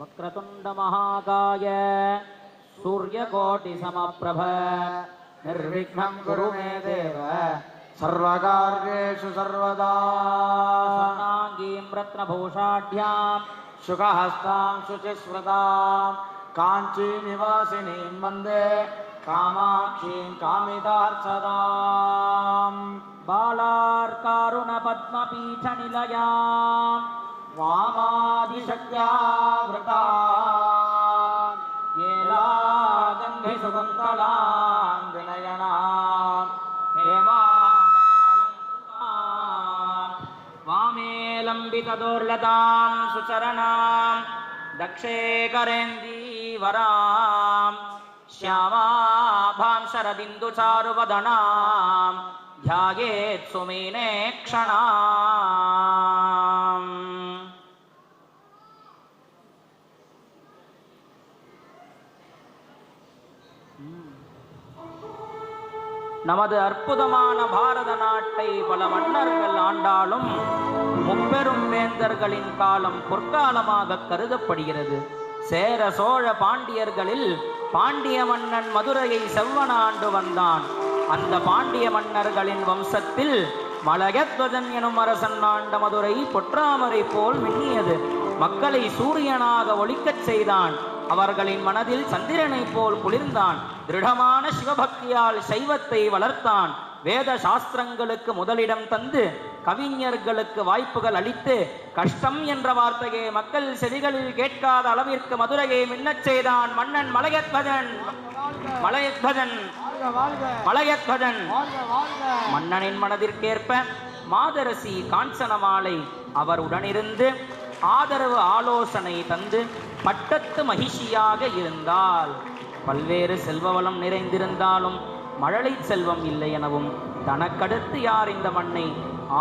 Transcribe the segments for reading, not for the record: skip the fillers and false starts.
वक्रतुंड महाकाय सूर्यकोटि समप्रभ निर्विघ्नं कुरु मे देव सर्वकार्येषु सर्वदा। स्वर्णांगीं रत्नभूषाढ्यां शुकहस्तां शुचिस्मृतां काञ्चीनिवासिनीं वन्दे कामाक्षीं कामितार्थदां। बालार्कारुणपद्मपीठनिलयां वामादिशक्त्यावृता येलागन्धिसुकुन्तलां विनयनां हेमालङ्कृतां वामे लम्बितदोर्लतां सुचरणां दक्षे करेन्दीवरां श्यामाभां शरदिन्दुचारुवदनां ध्यायेत् सुमीने क्षणाम्। நமது அற்புதமான பாரத நாட்டை பல மன்னர்கள் ஆண்டாலும் முப்பெரும் வேந்தர்களின் காலம் பொற்காலமாக கருதப்படுகிறது. சேர சோழ பாண்டியர்களில் பாண்டிய மன்னன் மதுரையை செவ்வன ஆண்டு வந்தான். அந்த பாண்டிய மன்னர்களின் வம்சத்தில் மலயத்வஜன் எனும் அரசன் ஆண்ட மதுரை பொற்றாமரை போல் மின்னியது. மக்களை சூரியனாக ஒளிக்கச் செய்தான். அவர்களின் மனதில் சந்திரனை போல் குளிர்ந்தான். திருடமான சிவபக்தியால் சைவத்தை வளர்த்தான். வேத சாஸ்திரங்களுக்கு முதலிடம் தந்து கவிஞர்களுக்கு வாய்ப்புகள் அளித்து கஷ்டம் என்ற வார்த்தையை மக்கள் செவிகளில் கேட்காத அளவிற்கு மதுரையை மின்னச் செய்தான் மன்னன் மலயத்வஜன். மன்னனின் மனதிற்கேற்ப மாதரசி காஞ்சனமாலை அவர் உடனிருந்து ஆதரவு ஆலோசனை தந்து பட்டத்து மகிழ்ச்சியாக இருந்தால். பல்வேறு செல்வவளம் நிறைந்திருந்தாலும் மழலை செல்வம் இல்லை எனவும் தனக்கடுத்து யார் இந்த மண்ணை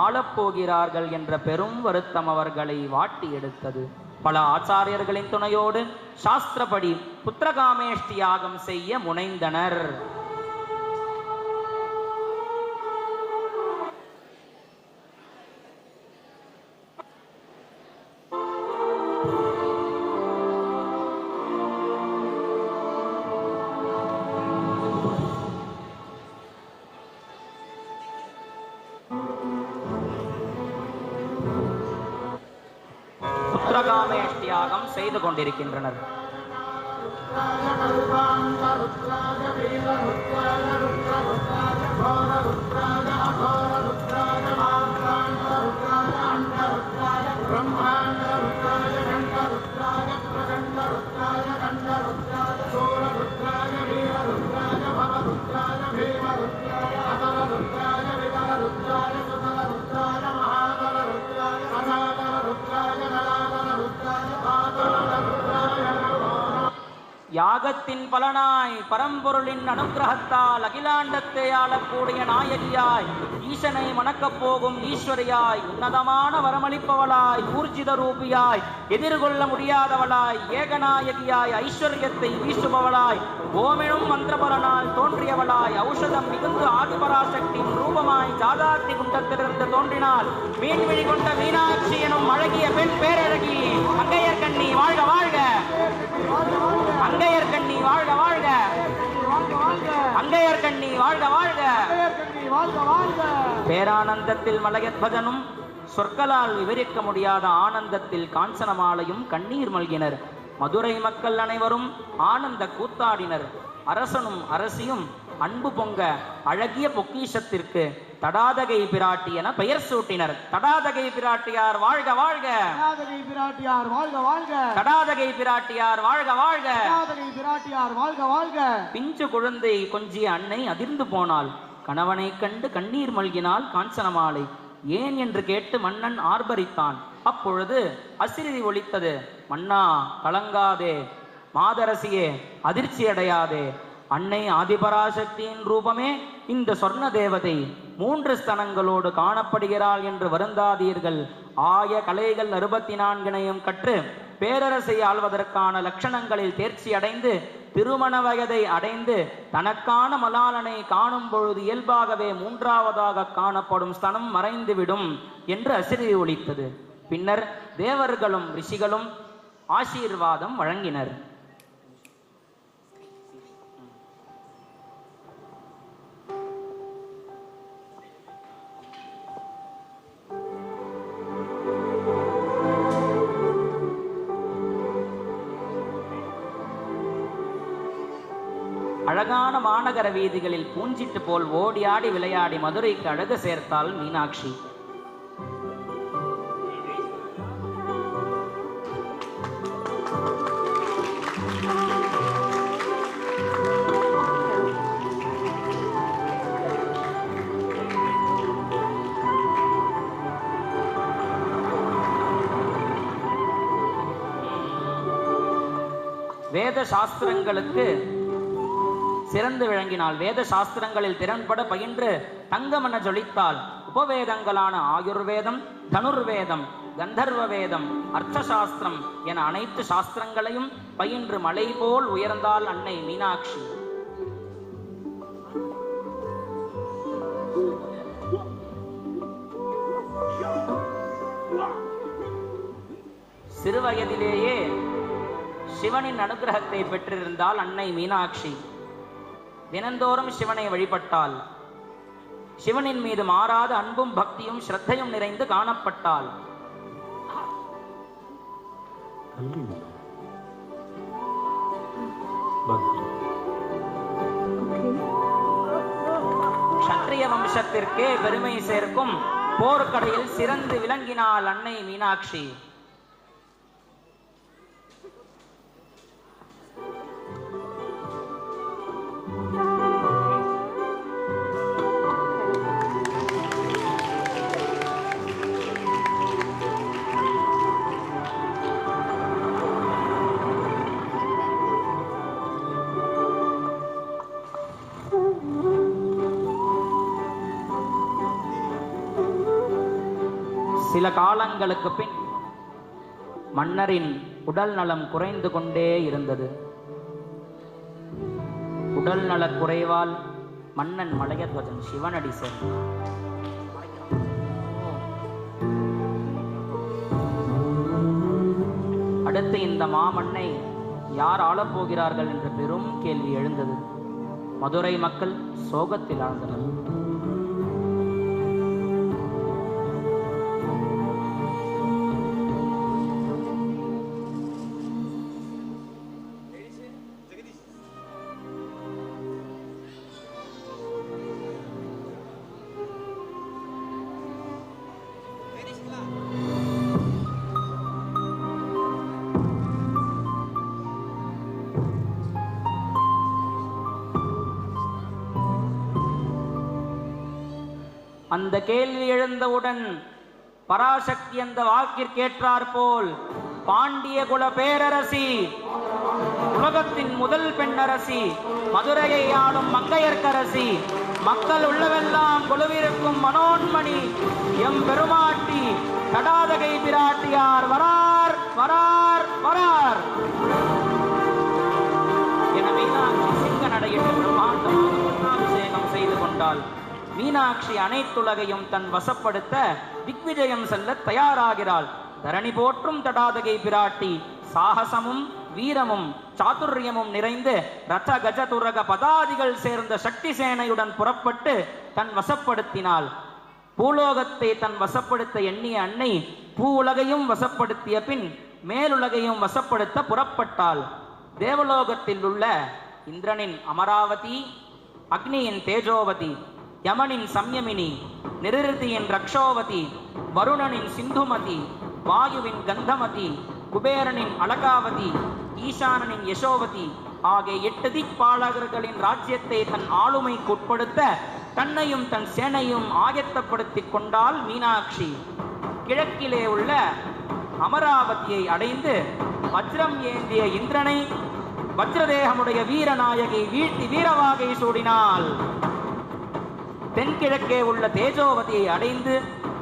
ஆளப்போகிறார்கள் என்ற பெரும் வருத்தம் அவர்களை வாட்டி எடுத்தது. பல ஆச்சாரியர்களின் துணையோடு சாஸ்திரப்படி புத்திரகாமேஷ்டி யாகம் செய்ய முனைந்தனர். புத்திரகாமேஷ்டியாகம் செய்து கொண்டிருக்கின்றனர். யாகத்தின் பலனாய் பரம்பொருளின் அனுகிரகத்தால் அகிலாண்டத்தை ஆளக்கூடிய நாயகியாய் ஈசனை மணக்கப் போகும் ஈஸ்வரியாய் உன்னதமான வரமளிப்பவளாய் ஊர்ஜித ரூபியாய் எதிர்கொள்ள முடியாதவளாய் ஏகநாயகியாய் ஐஸ்வர்யத்தை வீசுபவளாய் ஓமெனும் மந்திரபலனால் தோன்றியவளாய் ஔஷதம் மிகுந்து ஆதிபராசக்தியின் ரூபமாய் ஜாதாத்தி குண்டத்திலிருந்து தோன்றினாள். மீன்விழி கொண்ட மீனாட்சி எனும் அழகிய பெண் பேரழகி அங்கையர் கண்ணி வாழ்க வாழ்க, அங்கையர் கண்ணி வாழ்க வாழ்க, அங்கையர் கண்ணி வாழ்க வாழ்க. பேரானந்தத்தில் மலயத்வஜனும் சொற்களால் விவரிக்க முடியாத ஆனந்தத்தில் காஞ்சனமாலையும் கண்ணீர் மல்கினர். மதுரை மக்கள் அனைவரும் ஆனந்த கூத்தாடினர். அரசனும் அரசியும் அன்பு பொங்க அழகிய பொக்கிஷத்திற்கு தடாதகை பிராட்டி என பெயர் சூட்டினர். தடாதகை பிராட்டியார் வாழ்க வாழ்க, தடாதகை பிராட்டியார் வாழ்க வாழ்க, தடாதகை பிராட்டியார் வாழ்க வாழ்க, தடாதகை பிராட்டியார் வாழ்க வாழ்க. பிஞ்சு குழந்தை கொஞ்சிய அன்னை அதிர்ந்து போனாள். கணவனை கண்டு கண்ணீர் மல்கினாள் காஞ்சனமாலை. ஏன் என்று கேட்டு மன்னன் ஆர்ப்பரித்தான். அப்பொழுது அசிரிதி ஒலித்தது. மன்னா கலங்காதே, மாதரசியே அதிர்ச்சி அடையாதே. அன்னை ஆதிபராசக்தியின் ரூபமே இந்த சொர்ண தேவதை 3 ஸ்தனங்களோடு காணப்படுகிறாள் என்று வருந்தாதீர்கள். ஆய கலைகள் 64 கற்று பேரரசை ஆள்வதற்கான லட்சணங்களில் தேர்ச்சி அடைந்து திருமண வயதை அடைந்து தனக்கான மலாலனை காணும் பொழுது இயல்பாகவே 3ஆவதாக காணப்படும் ஸ்தனம் மறைந்துவிடும் என்று அசிரி ஒலித்தது. பின்னர் தேவர்களும் ரிஷிகளும் ஆசீர்வாதம் வழங்கினர். அழகான மாநகர வீதிகளில் பூஞ்சிட்டு போல் ஓடி ஆடி விளையாடி மதுரைக்கு அழகு சேர்த்தாள் மீனாட்சி. வேத சாஸ்திரங்களுக்கு சிறந்து விளங்கினாள். வேத சாஸ்திரங்களில் திறன்பட பயின்று தங்கமென ஜொலித்தாள். உபவேதங்களான ஆயுர்வேதம், தனுர்வேதம், கந்தர்வ வேதம், அர்த்தசாஸ்திரம் என அனைத்து சாஸ்திரங்களையும் பயின்று மலை போல் உயர்ந்தாள் அன்னை மீனாட்சி. சிறுவயதிலேயே சிவனின் அனுகிரகத்தை பெற்றிருந்தால் அன்னை மீனாட்சி. தினந்தோறும் சிவனை வழிபட்டாள். சிவனின் மீது மாறாத அன்பும் பக்தியும் ஸ்ரத்தையும் நிறைந்து காணப்பட்டாள். க்ஷத்ரிய வம்சத்திற்கே பெருமை சேர்க்கும் போர்க்கடையில் சிறந்து விளங்கினாள் அன்னை மீனாட்சி. சில காலங்களுக்கு பின் மன்னரின் உடல் நலம் குறைந்து கொண்டே இருந்தது. உடல் நலக் குறைவால் மன்னன் மலையத்வஜன் சிவனடி சேர்ந்தார். அடுத்து இந்த மாமன்னை யார் ஆளப்போகிறார்கள் என்ற பெரும் கேள்வி எழுந்தது. மதுரை மக்கள் சோகத்தில் ஆழ்ந்தனர். அந்த கேள்வி எழுந்தவுடன் பராசக்தி அந்த வாக்கிற்கேற்றார் போல் பாண்டிய குல பேரரசி, உலகத்தின் முதல் பெண்ணரசி, மதுரையை ஆளும் மங்கையர்க்கரசி, மக்கள் உள்ளவெல்லாம் கொலுவிருக்கும் மனோன்மணி எம் பெருமாட்டி தடாதகை பிராட்டியார் வரார் வரார் வரார் என மீனாட்சி சிங்க நடையிட்டு பிரம்மாண்டமாக பட்டாபிஷேகம் செய்து கொண்டாள். மீனாட்சி அனைத்துலகையும் தன் வசப்படுத்த திக்விஜயம் செல்ல தயாராகிறாள். தரணி போற்றும் தடாதகை பிராட்டி சாகசமும் வீரமும் சாதுர்யமும் நிறைந்து ரத கஜ துரக பதாதிகள் சேர்ந்த சக்தி சேனையுடன் புறப்பட்டு தன் வசப்படுத்தினாள். பூலோகத்தை தன் வசப்படுத்த எண்ணிய அன்னை பூ உலகையும் வசப்படுத்திய பின் மேலுலகையும் வசப்படுத்த புறப்பட்டாள். தேவலோகத்தில் உள்ள இந்திரனின் அமராவதி, அக்னியின் தேஜோவதி, யமனின் சம்யமினி, நிருதியின் ரக்ஷோவதி, வருணனின் சிந்துமதி, வாயுவின் கந்தமதி, குபேரனின் அலகாவதி, ஈசானனின் யசோவதி ஆகிய 8 திக்பாலகர்களின் ராஜ்யத்தை தன் ஆளுமைக்கு உட்படுத்த தன்னையும் தன் சேனையும் ஆயத்தப்படுத்திக் கொண்டாள் மீனாட்சி. கிழக்கிலே உள்ள அமராவதியை அடைந்து வஜ்ரம் ஏந்திய இந்திரனை, வஜ்ரதேகமுடைய வீரநாயகை வீழ்த்தி வீரவாகை சூடினாள். தென்கிழக்கே உள்ள தேஜோவதியை அடைந்து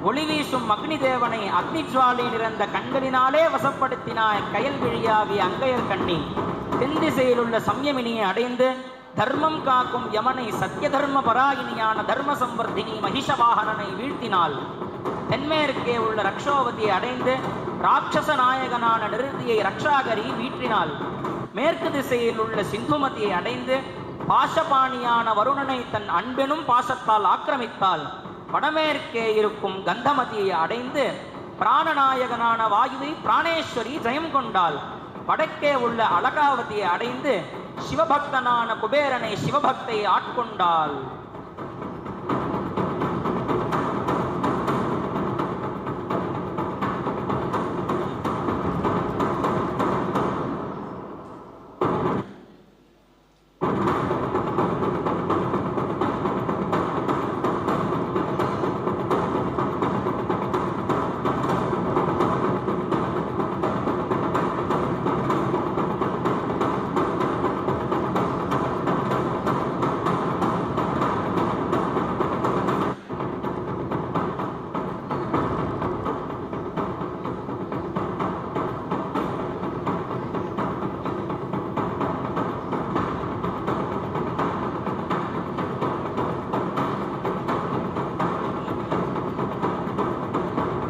ஒளி வீசும் அக்னி தேவனை அக்னி ஜுவாலை நிறைந்த கண்களினாலே வசப்படுத்தினாய் கயல் விழியாகிய அங்கையர் கண்ணி. தென் திசையில் உள்ள சம்யமினியை அடைந்து தர்மம் காக்கும் யமனை சத்திய தர்ம பராயினியான தர்ம சம்பர்தினி மகிஷவாகனனை வீழ்த்தினாள். தென்மேற்கே உள்ள ரக்ஷோவதியை அடைந்து ராட்சச நாயகனான நிருதியை ரக்ஷாகரி வீற்றினாள். மேற்கு திசையில் உள்ள சிந்துமதியை அடைந்து பாசபாணியான வருணனை தன் அன்பெனும் பாசத்தால் ஆக்கிரமித்தாள். வடமேற்கே இருக்கும் கந்தமதியை அடைந்து பிராணநாயகனான வாயுவை பிராணேஸ்வரி ஜெயம் கொண்டாள். வடக்கே உள்ள அழகாவதியை அடைந்து சிவபக்தனான குபேரனை சிவபக்தை ஆட்கொண்டாள்.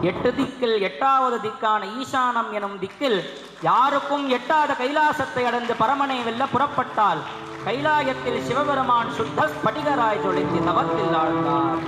எட்டு திக்கில் எட்டாவது திக்கான ஈசானம் எனும் திக்கில் யாருக்கும் எட்டாத கைலாசத்தை அடைந்து பரமனை வெல்ல புறப்பட்டால் கைலாயத்தில் சிவபெருமான் சுத்த ஸ்படிகராய் தொலைந்து தவத்தில் ஆழ்ந்தார்.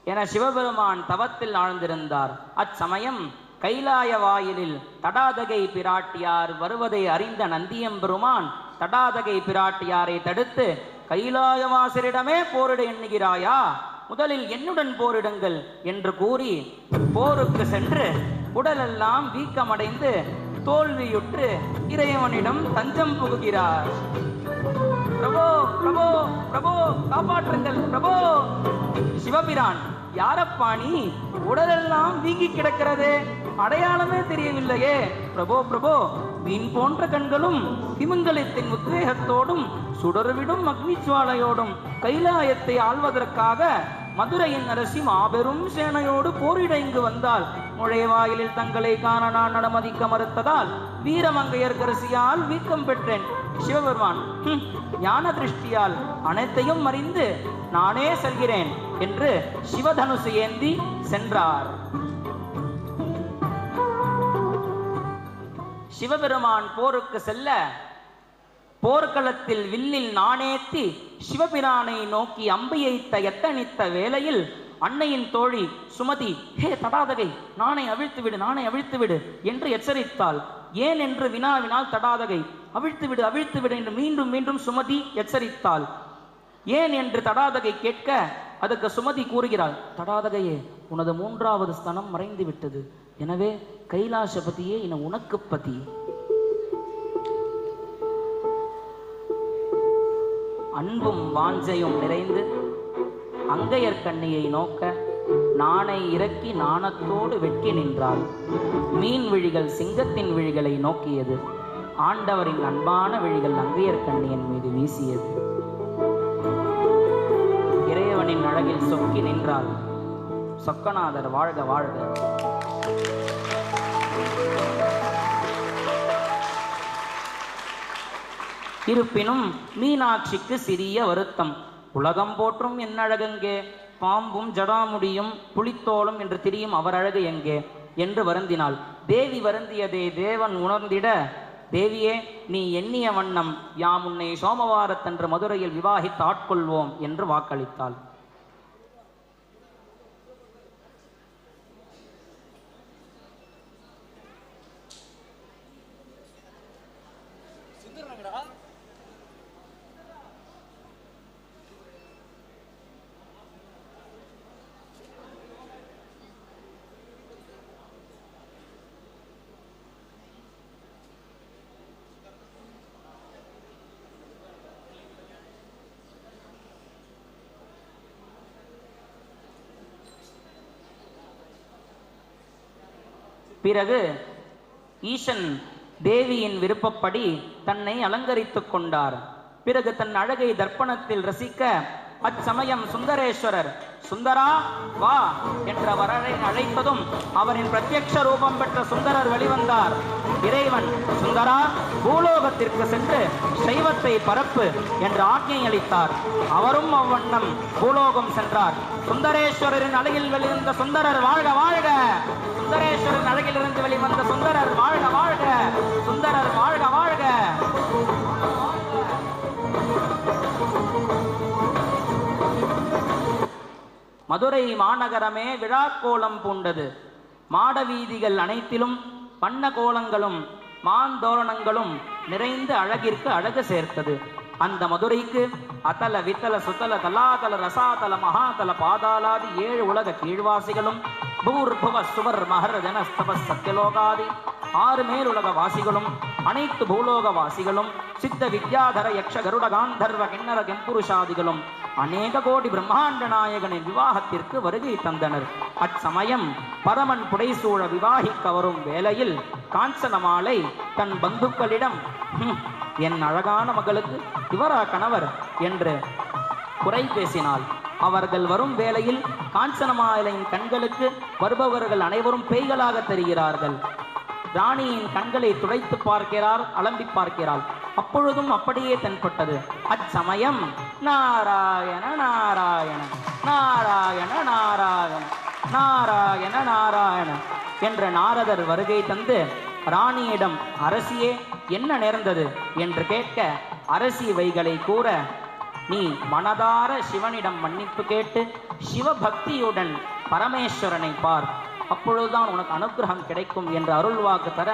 என சிவபெருமான் தவத்தில் ஆழ்ந்திருந்தார். அச்சமயம் கைலாய வாயிலில் தடாதகை பிராட்டியார் வருவதை அறிந்த நந்தியம்பெருமான் தடாதகை பிராட்டியாரை தடுத்து, கைலாயவாசரிடமே போரிட எண்ணுகிறாயா? முதலில் என்னுடன் போரிடுங்கள் என்று கூறி போருக்கு சென்று உடலெல்லாம் வீக்கமடைந்து தோல்வியுற்று இறைவனிடம் தஞ்சம் புகுகிறார். பிரபோ பிரபோ பிரபோ காப்பாற்றுங்கள் பிரபோ. சிவபிரான், யாரப்பா நீ? உடலெல்லாம் வீங்கி கிடக்கிறது, அடையாளமே தெரியவில்லையே. பிரபோ பிரபோ, மீன் போன்ற கண்களும் திமிங்கலத்தின் உத்வேகத்தோடும் சுடர்விடும் அக்னிஜ்வாலையோடும் கைலாயத்தை ஆள்வதற்காக மதுரையின் அரசி மாபெரும் சேனையோடு போரிட இங்கு வந்தால் நுழைவாயிலில் தங்களை காண நான் அனுமதிக்க மறுத்ததால் வீரமங்கையர்கரசியால் வீக்கம் பெற்றேன். சிவபெருமான் ஞான திருஷ்டியால் அனைத்தையும் அறிந்து நானே செல்கிறேன் என்று சிவதனுசு ஏந்தி சென்றார். சிவபெருமான் போருக்கு செல்ல போர்க்களத்தில் வில்லில் நாணேத்தி சிவபிரானை நோக்கி அம்பையைத்த எத்தனித்த வேளையில் அன்னையின் தோழி சுமதி, ஹே தடாதகை, நானை அவிழ்த்துவிடு, நானை அவிழ்த்துவிடு என்று எச்சரித்தாள். ஏன் என்று வினாவினால் தடாதகை, அவிழ்த்துவிடு அவிழ்த்துவிடு என்று மீண்டும் மீண்டும் சுமதி எச்சரித்தாள். ஏன் என்று தடாதகை கேட்க அதுக்கு சுமதி கூறுகிறாள், தடாதகையே, உனது மூன்றாவது ஸ்தனம் மறைந்து விட்டது. எனவே கைலாசபதியே என உனக்கு பதி. அன்பும் வாஞ்சையும் நிறைந்து அங்கையர்கண்ணியை நோக்க நாணை இறக்கி நாணத்தோடு வெட்கி நின்றாள். மீன் விழிகள் சிங்கத்தின் விழிகளை நோக்கியது. ஆண்டவரின் அன்பான விழிகள் அங்கையர்கண்ணியின் மீது வீசியது. இறைவனின் அழகில் சொக்கி நின்றாள். சொக்கநாதர் வாழ்க வாழ்க. இருப்பினும் மீனாட்சிக்கு சிறிய வருத்தம். உலகம் போற்றும் என் அழகெங்கே, பாம்பும் ஜடாமுடியும் புலித்தோளும் என்று திரியும் அவர் அழகு எங்கே என்று வருந்தினாள். தேவி வருந்தியதை தேவன் உணர்ந்திட, தேவியே, நீ எண்ணிய வண்ணம் யாம் உன்னை சோமவாரத்தன்று மதுரையில் விவாகித்து ஆட்கொள்வோம் என்று வாக்களித்தாள். பிறகு ஈசன் தேவியின் விருப்பப்படி தன்னை அலங்கரித்துக் கொண்டார். பிறகு தன் அழகை தர்ப்பணத்தில் ரசிக்க அச்சமயம் சுந்தரேஸ்வரர் சுந்தரா வா என்ற வரரை அழைத்ததும் அவரின் பிரத்யக்ஷ ரூபம் பெற்ற சுந்தரர் வெளிவந்தார். இறைவன் சுந்தரா பூலோகத்திற்கு சென்று சைவத்தை பரப்பு என்று ஆக்ஞை அளித்தார். அவரும் அவ்வண்ணம் பூலோகம் சென்றார். சுந்தரேஸ்வரரின் அழகில் வெளிவந்த சுந்தரர் வாழ்க வாழ்க, சுந்தரேஸ்வரரின் அழகிலிருந்து வெளிவந்த சுந்தரர் வாழ்க வாழ்க, சுந்தரர் வாழ்க வாழ்க. மதுரை மாநகரமே விழாக்கோலம் பூண்டது. மாட வீதிகள் அனைத்திலும் வண்ண கோலங்களும் மாந்தோரணங்களும் நிறைந்து அழகிற்கு அழகு சேர்த்தது. அந்த மதுரைக்கு அத்தல வித்தல சுத்தல தலாதல ரசாதல மகாதல பாதாளாதி 7 உலக கீழ்வாசிகளும் பூர்புவ சுவர் மகர ஜனஸ்தப சத்தியலோகாதி 6 மேலுலக வாசிகளும் அனைத்து பூலோக வாசிகளும் சித்த வித்யாதர யக்ஷ கருட காந்தர்வ கிண்ணர கெம்புருஷாதிகளும் அநேக கோடி பிரம்மாண்ட நாயகனின் விவாகத்திற்கு வருகை தந்தனர். அச்சமயம் பரமன் புடைசூழ விவாகிக்க வரும் வேளையில் காஞ்சனமாலை தன் பந்துக்களிடம் என் அழகான மகளுக்கு இவரா கணவர் என்று குறை பேசினாள். அவர்கள் வரும் வேளையில் காஞ்சனமாலையின் கண்களுக்கு வருபவர்கள் அனைவரும் பேய்களாக தெரிகிறார்கள். ராணியின் கண்களை துடைத்து பார்க்கிறார், அலம்பி பார்க்கிறாள். அப்பொழுதும் அப்படியே தென்பட்டது. அச்சமயம் நாராயண நாராயண நாராயண நாராயண நாராயண நாராயண என்ற நாரதர் வருகை தந்து ராணியிடம் அரசியே என்ன நேர்ந்தது என்று கேட்க அரசி வைகளை கூற, நீ மனதார சிவனிடம் மன்னிப்பு கேட்டு சிவபக்தியுடன் பரமேஸ்வரனை பார், அப்பொழுதுதான் உனக்கு அனுகிரகம் கிடைக்கும் என்று அருள்வாக்கு தர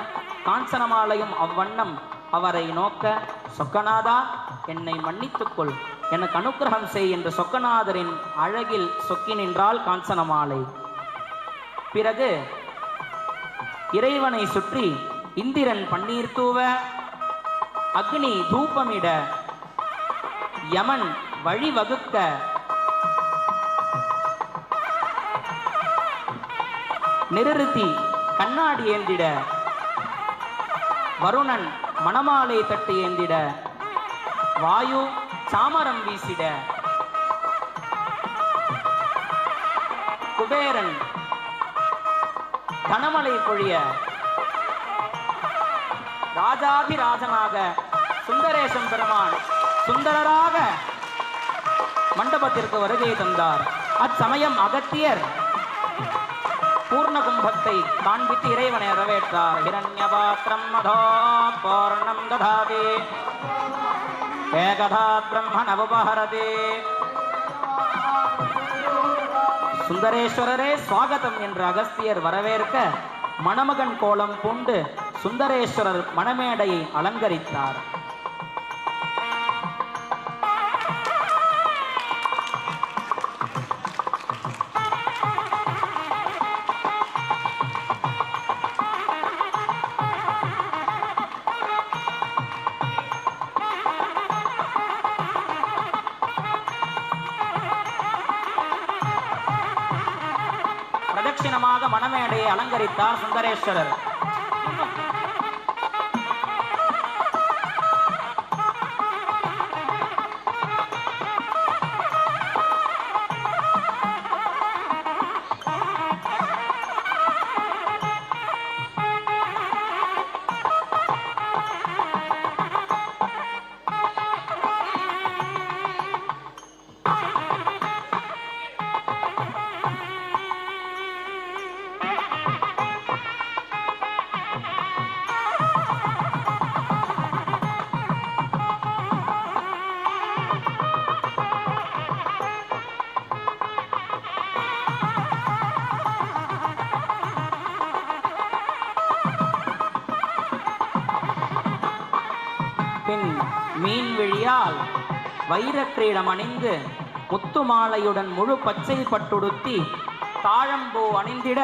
காஞ்சனமாலையும் அவ்வண்ணம் அவரை நோக்க, சொக்கநாதா என்னை மன்னித்துக்கொள், எனக்கு அனுகிரகம் செய் என்று சொக்கநாதரின் அழகில் சொக்கி நின்றாள் காஞ்சனமாலை. பிறகு இறைவனை சுற்றி இந்திரன் பன்னீர் தூவ, அக்னி தூபமிட, யமன் வழிவகுக்க, நிறுத்தி கண்ணாடி ஏந்திட, வருணன் மணமாலை தட்டு ஏந்திட, வாயு சாமரம் வீசிட, குபேரன் கனமலை பொழிய, ராஜாதிராஜனாக சுந்தரேசம் பெருமான் சுந்தரராக மண்டபத்திற்கு வருகை தந்தார். அச்சமயம் அகத்தியர் பூர்ண கும்பத்தை காண்பித்து இறைவனை வரவேற்றார். ஹிரண்யபாத்ரம் மதோ பூர்ணம் ததாதி ஏகதா பிரம்மண உபஹரதி. சுந்தரேஸ்வரரே சுவாகதம் என்று அகஸ்தியர் வரவேற்க மணமகன் கோலம் பூண்டு சுந்தரேஸ்வரர் மணமேடையை அலங்கரித்தார். பிரதட்சிணமாக மணமேடையை அலங்கரித்தார் சுந்தரேஸ்வரர். பின் மீன் விழியால் வைரக்கிரீடம் அணிந்து முத்து மாலையுடன் முழு பச்சை பட்டுடுத்தி தாழம்பூ அணிந்திட,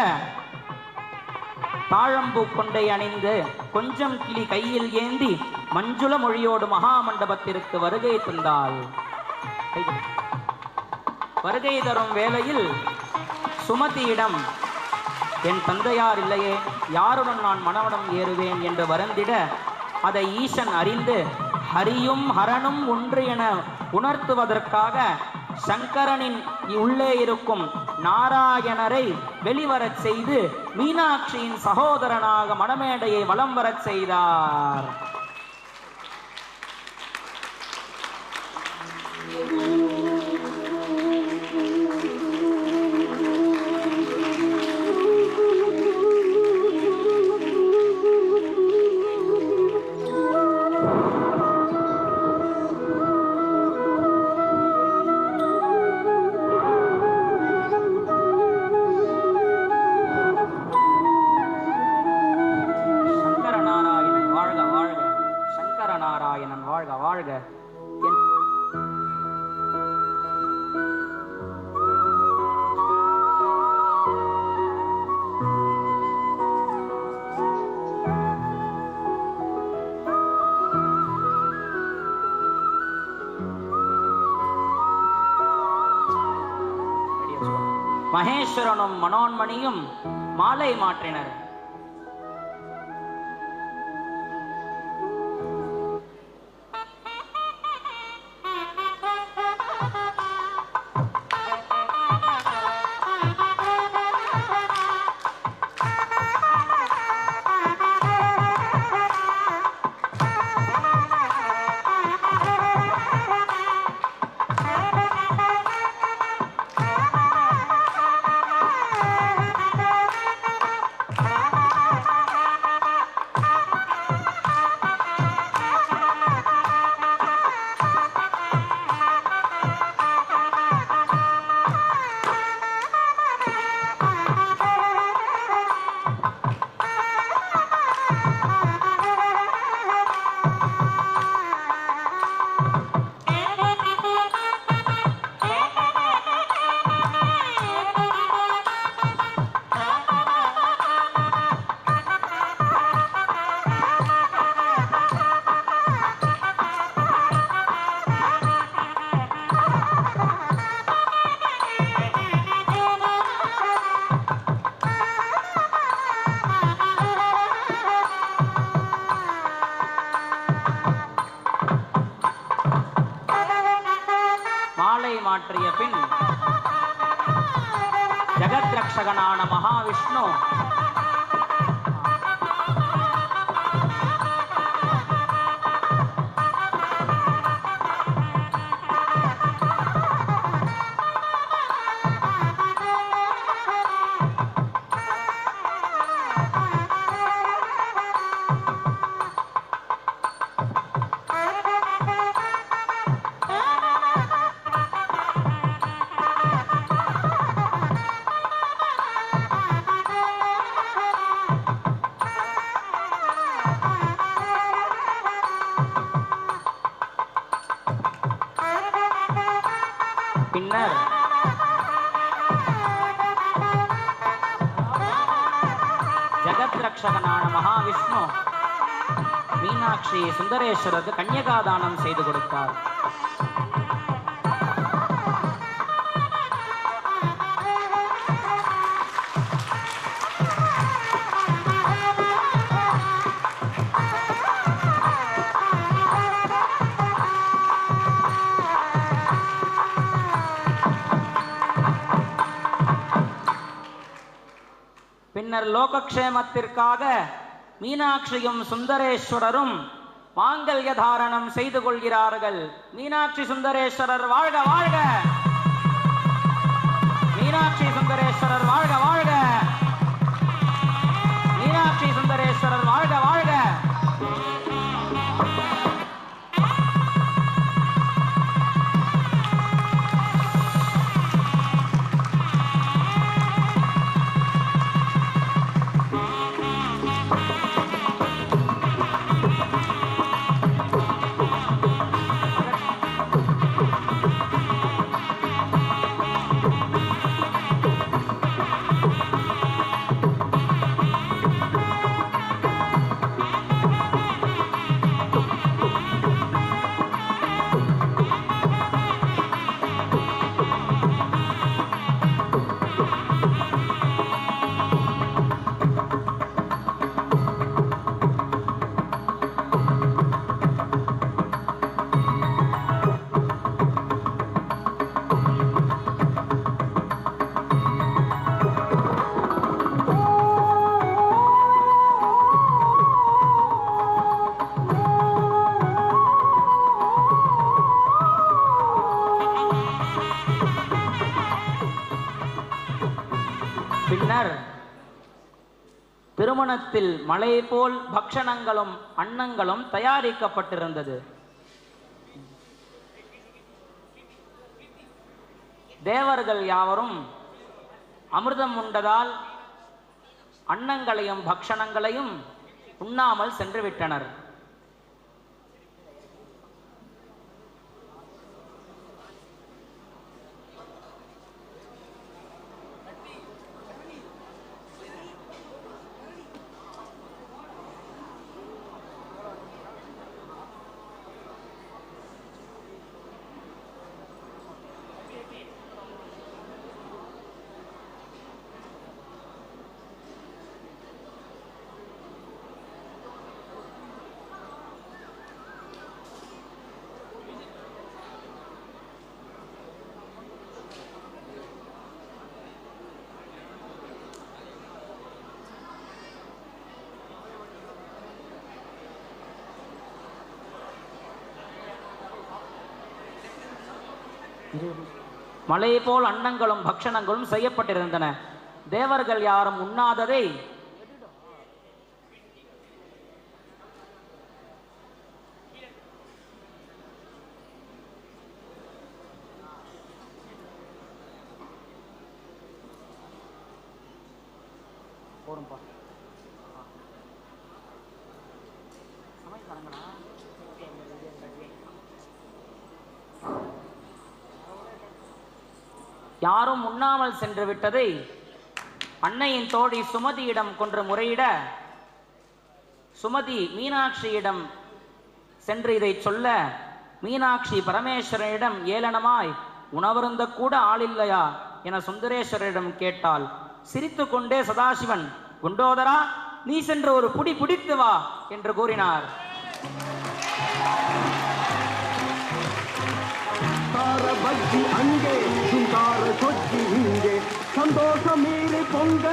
தாழம்பூ கொண்டை அணிந்து கொஞ்சம் கிளி கையில் ஏந்தி மஞ்சுள மொழியோடு மகாமண்டபத்திற்கு வருகை தந்தாள். வருகை தரும் வேளையில் சுமதியிடம் என் தந்தையார் இல்லையே, யாருடன் நான் மணவடம் ஏறுவேன் என்று வருந்திட, அதை ஈசன் அறிந்து ஹரியும் ஹரனும் ஒன்று என உணர்த்துவதற்காக சங்கரனின் உள்ளே இருக்கும் நாராயணரை வெளிவரச் செய்து மீனாட்சியின் சகோதரனாக மணமேடையை வலம் வரச் செய்தார். மகேஸ்வரனும் மனோன்மணியும் மாலை மாற்றினர். மாற்றிய பின் ஜகத் ரக்ஷகனான மகாவிஷ்ணு பின்னர் ஜகத் ரக்ஷகனான மகாவிஷ்ணு மீனாட்சி சுந்தரேஸ்வரருக்கு கன்யகாதானம் செய்து கொடுத்தார். பின்னர் லோகக்ஷேமத்திற்காக மீனாட்சியும் சுந்தரேஸ்வரரும் மாங்கல்ய தாரணம் செய்து கொள்கிறார்கள். மீனாட்சி சுந்தரேஸ்வரர் வாழ்க வாழ்க! மீனாட்சி சுந்தரேஸ்வரர் வாழ்க வாழ்க! மீனாட்சி சுந்தரேஸ்வரர் வாழ்க வாழ்க! பின்னர் திருமணத்தில் மலை போல் பக்ஷணங்களும் அன்னங்களும் தயாரிக்கப்பட்டிருந்தது. தேவர்கள் யாவரும் அமிர்தம் உண்டதால் அன்னங்களையும் பக்ஷணங்களையும் உண்ணாமல் சென்று விட்டனர். மலை போல் அன்னங்களும் பக்ஷணங்களும் செய்யப்பட்டிருந்தன. தேவர்கள் யாரும் உண்ணாததை யாரும் உண்ணாமல் சென்று விட்டதை அன்னையின் தோழி சுமதியிடம் கொன்று முறையிட, சுமதி மீனாட்சியிடம் சென்று இதை சொல்ல, மீனாட்சி பரமேஸ்வரனிடம் ஏளனமாய் உணவருந்த கூட ஆளில்லையா என சுந்தரேஸ்வரரிடம் கேட்டாள். சிரித்து கொண்டே சதாசிவன், குண்டோதரா, நீ சென்று ஒரு புடி பிடித்து வா என்று கூறினார். பக்தி அங்கே சுந்தார சொச்சி இங்கே சந்தோஷம் மீறி பொங்க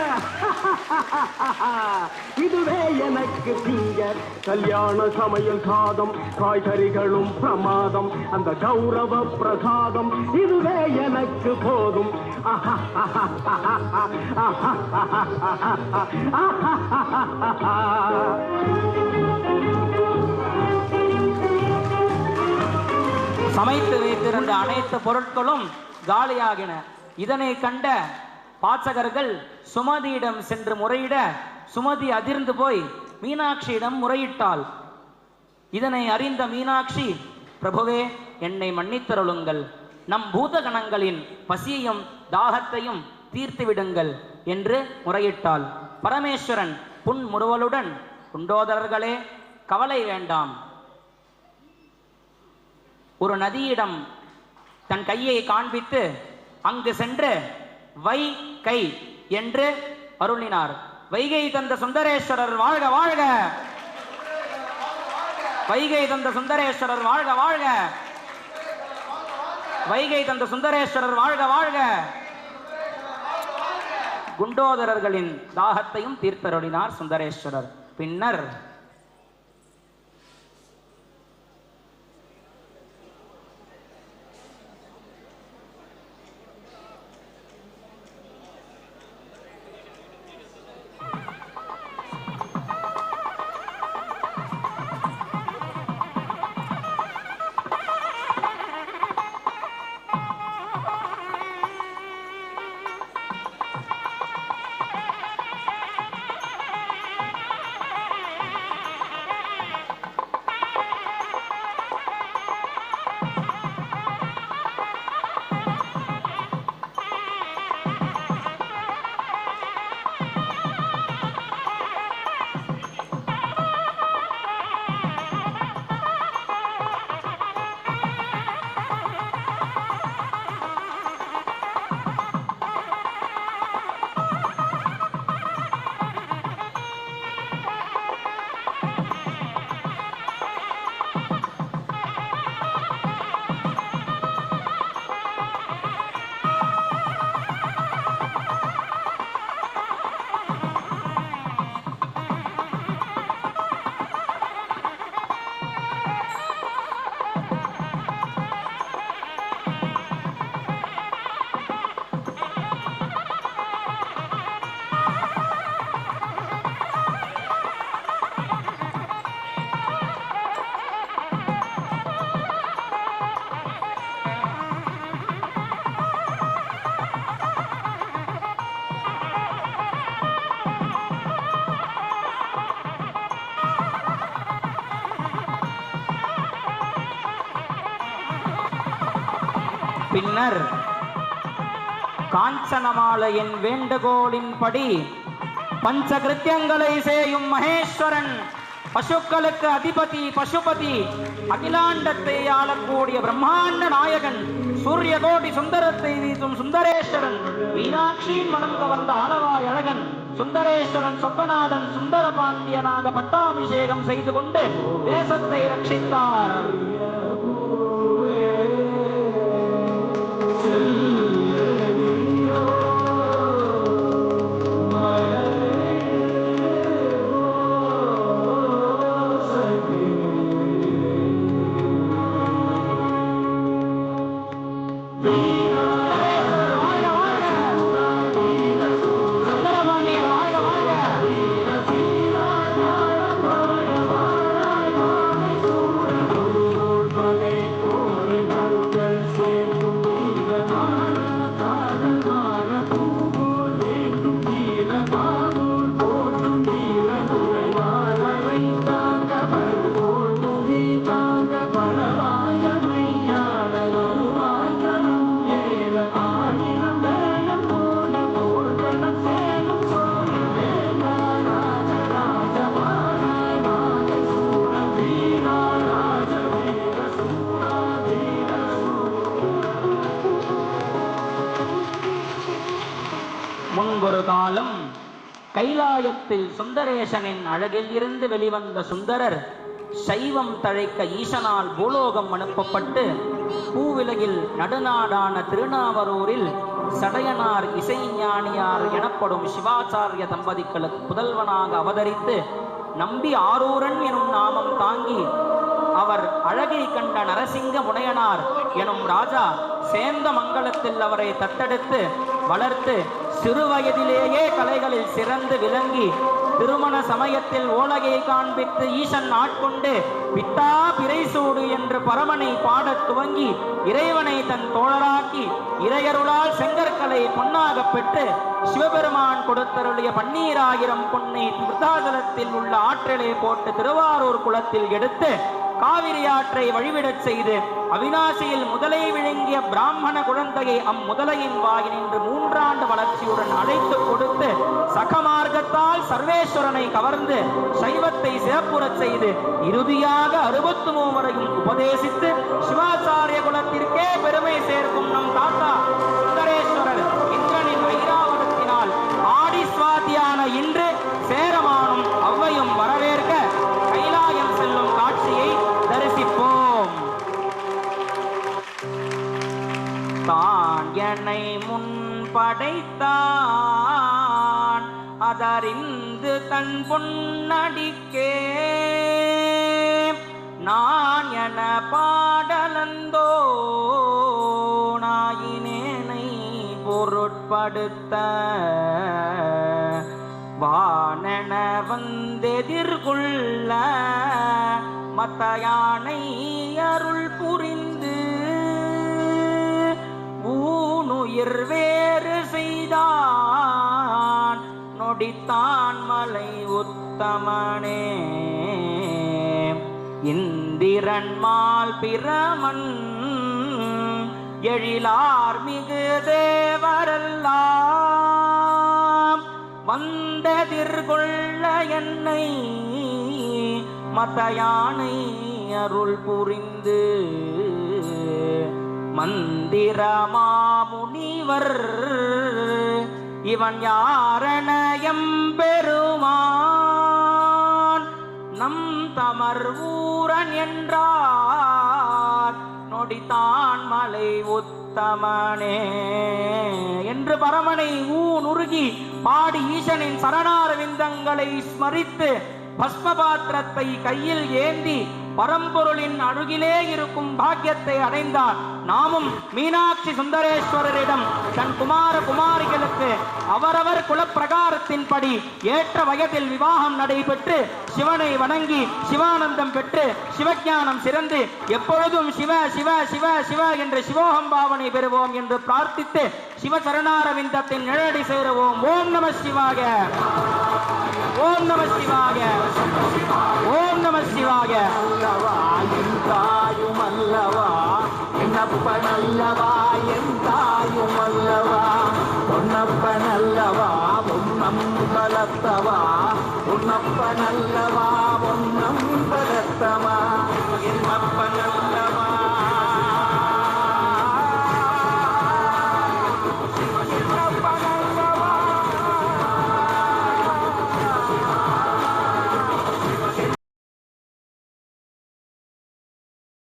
இதுவே எனக்கு திங்க கல்யாண சமையல் சாதம் காய்கறிகளும் பிரமாதம் அந்த கௌரவ பிரசாதம் இதுவே எனக்கு போதும். சமைத்து வைத்திருந்த அனைத்து பொருட்களும் காலியாகின. இதனை கண்ட பாச்சகர்கள் சுமதியிடம் சென்று முறையிட, சுமதி அதிர்ந்து போய் மீனாட்சியிடம் முறையிட்டாள். இதனை அறிந்த மீனாட்சி, பிரபுவே, என்னை மன்னித்தருளுங்கள், நம் பூதகணங்களின் பசியையும் தாகத்தையும் தீர்த்து விடுங்கள் என்று முறையிட்டாள். பரமேஸ்வரன் புன்முறுவலுடன், குண்டோதரர்களே, கவலை வேண்டாம், ஒரு நதியிடம் தன் கையை காண்பித்து அங்கு சென்று வை கை என்று அருளினார். வைகை தந்த சுந்தரேஸ்வரர் வாழ்க வாழ்க, வைகை தந்த சுந்தரேஸ்வரர் வாழ்க வாழ்க, வைகை தந்த சுந்தரேஸ்வரர் வாழ்க வாழ்க. குண்டோதரர்களின் தாகத்தையும் தீர்த்தருளினார் சுந்தரேஸ்வரர். பின்னர் பின்னர் காஞ்சனமாலையின் வேண்டுகோளின்படி பஞ்சகிருத்தியங்களை செய்யும் மகேஸ்வரன், பசுக்களுக்கு அதிபதி, பசுபதி, அகிலாண்டத்தை ஆளக்கூடிய பிரம்மாண்ட நாயகன், சூரிய கோடி சுந்தரத்தை வீசும் சுந்தரேஸ்வரன், மீனாட்சியின் மனம் கவர்ந்த ஆளவாய் அழகன் சுந்தரேஸ்வரன் சொப்பநாதன் சுந்தர பாண்டியனாக பட்டாபிஷேகம் செய்து கொண்டு தேசத்தை ரட்சித்தார். முன்பொரு காலம் கைலாயத்தில் சுந்தரேசனின் அழகில் இருந்து வெளிவந்த சுந்தரர் சைவம் தழைக்க ஈசனால் பூலோகம் அனுப்பப்பட்டு பூவிலகில் நடுநாடான திருநாவரூரில் சடையனார் இசைஞானியார் எனப்படும் சிவாச்சாரிய தம்பதிகளுக்கு புதல்வனாக அவதரித்து நம்பி ஆரூரன் எனும் நாமம் தாங்கி அவர் அழகை கண்ட நரசிங்க முனையனார் எனும் ராஜா சேந்த மங்கலத்தில் அவரை தத்தெடுத்து வளர்த்து சிறு வயதிலேயே கலைகளில் சிறந்து விளங்கி திருமண சமயத்தில் ஓலகை காண்பித்து ஈசன் ஆட்கொண்டு பித்தா பிறைசூடு என்று பரமனை பாடத் துவங்கி இறைவனை தன் தோழராக்கி இறையருளால் செங்கற்களை பொன்னாக பெற்று சிவபெருமான் கொடுத்தருளிய 12000 பொன்னை விருத்தாசலத்தில் உள்ள ஆற்றிலே போட்டு திருவாரூர் குளத்தில் எடுத்து காவிரி ஆற்றை வழிவிடச் செய்து அவிநாசியில் முதலை விழுங்கிய பிராமண குழந்தையை அம்முதலையின் வாயினின்று 3 ஆண்டு வளர்ச்சியுடன் அழைத்து கொடுத்து சகமார்க்கத்தால் சர்வேஸ்வரனை கவர்ந்து சைவத்தை சிறப்புறச் செய்து இறுதியாக 63 வரையும் உபதேசித்து சிவாச்சாரிய குலத்திற்கே பெருமை சேர்க்கும் நம் தாத்தா சுந்தரேஸ்வரர் இந்திரனின் ஐராவதத்தினால் ஆடி சுவாதியான இன்று சேரமானும் அவ்வையும் வரவேற்க கைலாயம் செல்லும் காட்சியை தரிசிப்போம். தான் என்னை முன் படைத்தான் அதறிந்து தன் பொன்னடிக்கே நான் என பாடலந்தோ நாயினேனை பொருட்படுத்த வானென வந்தெதிர்கொள்ள மத்த யானை அருள் புரிந்து ஊனுயிர் வேறு செய்தான் நொடித்தான் மலை உத்தமனே இந்திரன் மால் பிரமன் எழிலார் மிகு தேவரெல்லாம் வந்தெதிர்கொள்ள என்னை மத்த யானை அருள் புரிந்து மந்திரமாமுனிவர் இவன் யாரென எம்பெருமான் நம் தமர் ஊரன் என்றார் நொடித்தான் மலை உத்தமனே என்று பரமனை ஊனுருகி பாடி ஈசனின் சரணாரவிந்தங்களை ஸ்மரித்து பஸ்மபாத்திரத்தை கையில் ஏந்தி பரம்பொருளின் அருகிலே இருக்கும் பாக்கியத்தை அடைந்தார். நாமும் மீனாட்சி சுந்தரேஸ்வரரிடம் தன் குமார குமாரிகளுக்கு அவரவர் குலப்பிரகாரத்தின்படி ஏற்ற வயதில் விவாகம் நடைபெற்று சிவனை வணங்கி சிவானந்தம் பெற்று சிவஞானம் சிறந்து எப்பொழுதும் சிவ சிவ சிவ சிவ என்று சிவோகம் பாவனை பெறுவோம் என்று பிரார்த்தித்து சிவசரணாரவிந்தத்தின் நிழடி சேருவோம். ஓம் நம சிவாய, ஓம் நம சிவாய, ஓம் நம சிவாய. தாயுமல்லவா என்னப்பனல்லவா என் தாயும் அல்லவா பொன்னப்பன் அல்லவா உன்னம் பலத்தவா உன்னப்பன் அல்லவா